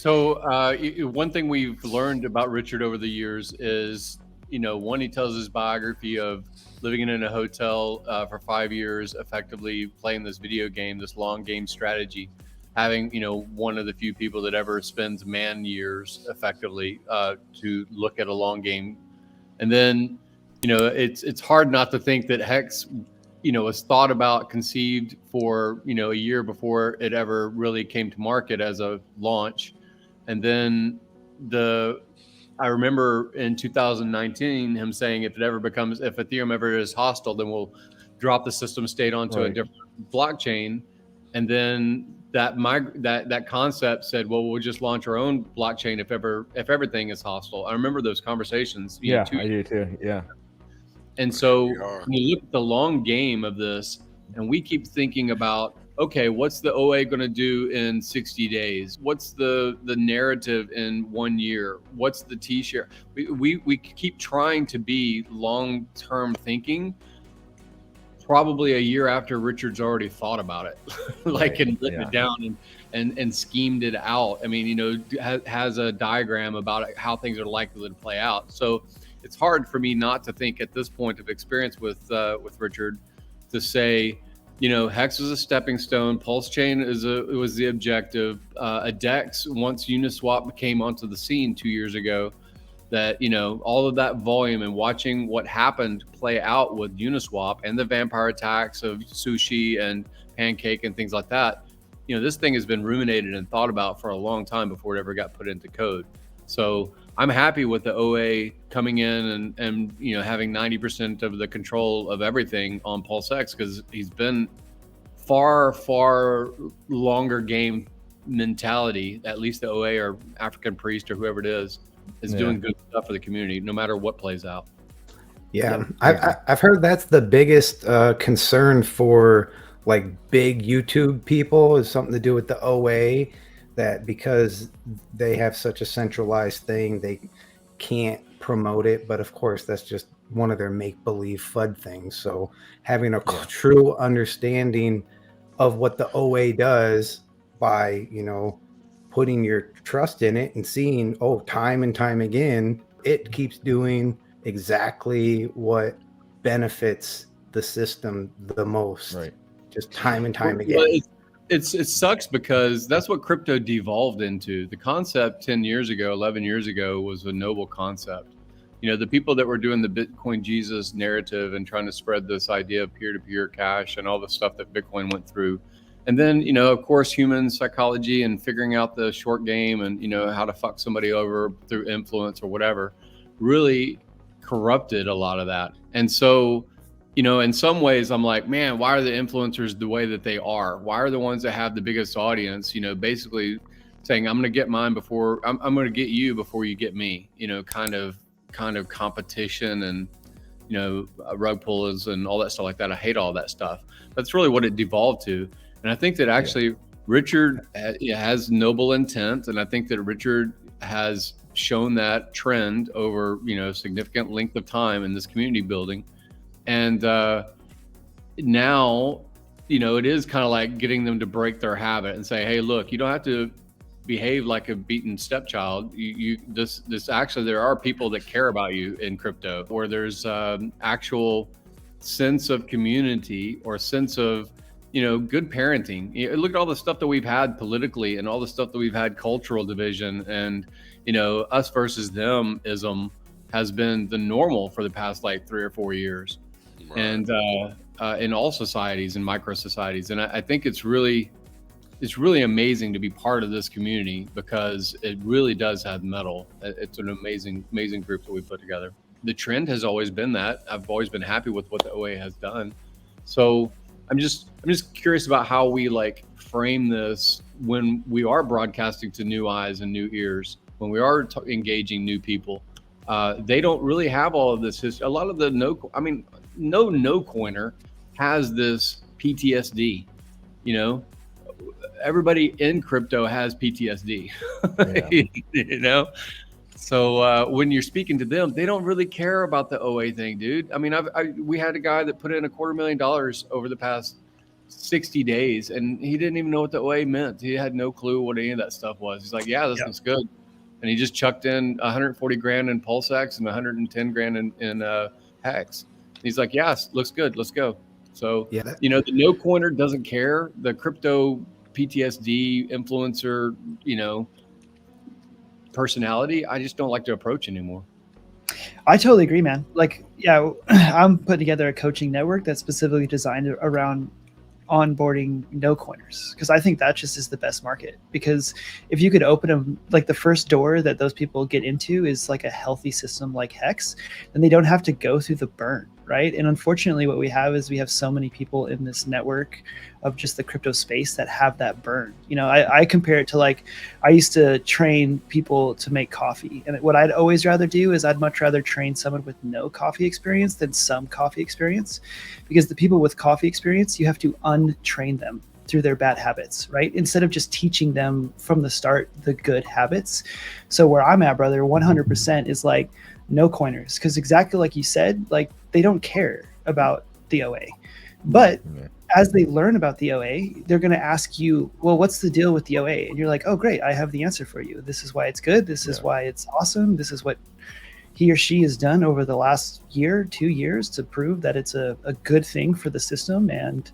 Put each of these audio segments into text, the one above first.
So one thing we've learned about Richard over the years is, one, he tells his biography of living in a hotel for 5 years, effectively playing this video game, this long game strategy, having, one of the few people that ever spends man years effectively to look at a long game. And then, it's hard not to think that Hex, was thought about, conceived for, a year before it ever really came to market as a launch. And then I remember in 2019 him saying, if Ethereum ever is hostile, then we'll drop the system state onto a different blockchain. And then that concept said, well, we'll just launch our own blockchain if everything is hostile. I remember those conversations. Yeah, I do too. Yeah. And so when you look at the long game of this, and we keep thinking about, okay, what's the OA going to do in 60 days? What's the narrative in 1 year? What's the T-share? We keep trying to be long-term thinking, probably a year after Richard's already thought about it, and written it down and schemed it out. I mean, has a diagram about how things are likely to play out. So it's hard for me not to think at this point of experience with Richard to say, Hex was a stepping stone. Pulse chain was the objective. A DEX, once Uniswap came onto the scene 2 years ago, that, all of that volume and watching what happened play out with Uniswap and the vampire attacks of Sushi and Pancake and things like that, this thing has been ruminated and thought about for a long time before it ever got put into code. So I'm happy with the OA coming in and having 90% of the control of everything on PulseX, because he's been far longer game mentality. At least the OA or African Priest or whoever it is doing good stuff for the community, no matter what plays out. Yeah, I've heard that's the biggest concern for like big YouTube people is something to do with the OA. That because they have such a centralized thing, they can't promote it. But of course, that's just one of their make-believe FUD things. So having a true understanding of what the OA does by, putting your trust in it and seeing, time and time again, it keeps doing exactly what benefits the system the most. Right. Just time and time again. Well, it sucks because that's what crypto devolved into. The concept 10 years ago, 11 years ago was a noble concept. The people that were doing the Bitcoin Jesus narrative and trying to spread this idea of peer-to-peer cash and all the stuff that Bitcoin went through. And then, of course, human psychology and figuring out the short game and, how to fuck somebody over through influence or whatever really corrupted a lot of that. And so, in some ways I'm like, man, why are the influencers the way that they are? Why are the ones that have the biggest audience, basically saying, I'm going to get mine before I'm going to get you before you get me, kind of competition and, rug pullers and all that stuff like that. I hate all that stuff. That's really what it devolved to. And I think that actually Richard has noble intent. And I think that Richard has shown that trend over, significant length of time in this community building. And now, it is kind of like getting them to break their habit and say, hey, look, you don't have to behave like a beaten stepchild. This actually, there are people that care about you in crypto, or there's actual sense of community or sense of, good parenting. Look at all the stuff that we've had politically and all the stuff that we've had cultural division and, us versus them ism has been the normal for the past like 3 or 4 years. Right. And in all societies and micro societies. And I think it's really amazing to be part of this community because it really does have metal. It's an amazing group that we put together. The trend has always been that. I've always been happy with what the OA has done. So I'm just curious about how we frame this when we are broadcasting to new eyes and new ears, when we are engaging new people. They don't really have all of this history. A lot of the no coiner has this PTSD, everybody in crypto has PTSD, So when you're speaking to them, they don't really care about the OA thing, dude. I mean, we had a guy that put in $250,000 over the past 60 days, and he didn't even know what the OA meant. He had no clue what any of that stuff was. He's like, yeah, this looks good. And he just chucked in 140 grand in PulseX and 110 grand in HEX. He's like, yes, looks good. Let's go. So, you know, the no coiner doesn't care. The crypto PTSD influencer, you know, personality, I just don't like to approach anymore. I totally agree, man. Like, yeah, I'm putting together a coaching network that's specifically designed around onboarding no coiners, because I think that just is the best market. Because if you could open them, like the first door that those people get into is like a healthy system like HEX, then they don't have to go through the burn, right? And unfortunately, what we have is we have so many people in this network of just the crypto space that have that burn. You know, I compare it to, like, I used to train people to make coffee, and what I'd always rather do is I'd much rather train someone with no coffee experience than some coffee experience, because the people with coffee experience, you have to untrain them through their bad habits, right? Instead of just teaching them from the start the good habits. So where I'm at, brother, 100% is like no coiners, because exactly like you said, like they don't care about the OA. But as they learn about the OA, they're going to ask you, well, what's the deal with the OA? And you're like, oh, great, I have the answer for you. This is why it's good. This is why it's awesome. This is what he or she has done over the last year, 2 years to prove that it's a good thing for the system. And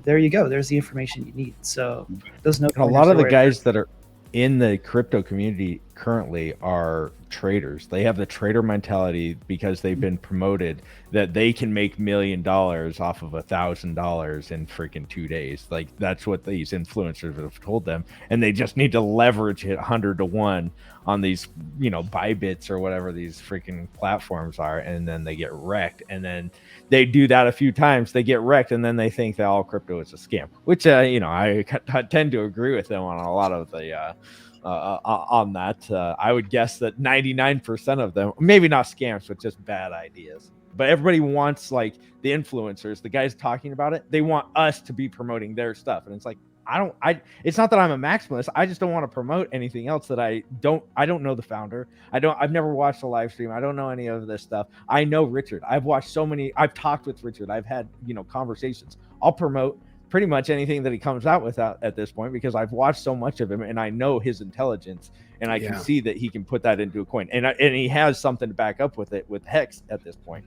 there you go. There's the information you need. So those no. A lot of the guys that are in the crypto community currently are traders. They have the trader mentality because they've been promoted that they can make $1 million off of $1,000 in freaking 2 days. Like, that's what these influencers have told them, and they just need to leverage it 100 to 1 on these, you know, Bybits or whatever these freaking platforms are, and then they get wrecked. And then they do that a few times, they get wrecked, and then they think that all crypto is a scam, which you know, I tend to agree with them on a lot of the on that. I would guess that 99% of them, maybe not scams, but just bad ideas. But everybody wants, like, the influencers, the guys talking about it, they want us to be promoting their stuff. And it's like, it's not that I'm a maximalist. I just don't want to promote anything else that I don't know the founder. I've never watched a live stream. I don't know any of this stuff. I know Richard. I've talked with Richard. I've had, you know, conversations. I'll promote pretty much anything that he comes out with at this point, because I've watched so much of him and I know his intelligence, and I can see that he can put that into a coin, and he has something to back up with it with HEX at this point.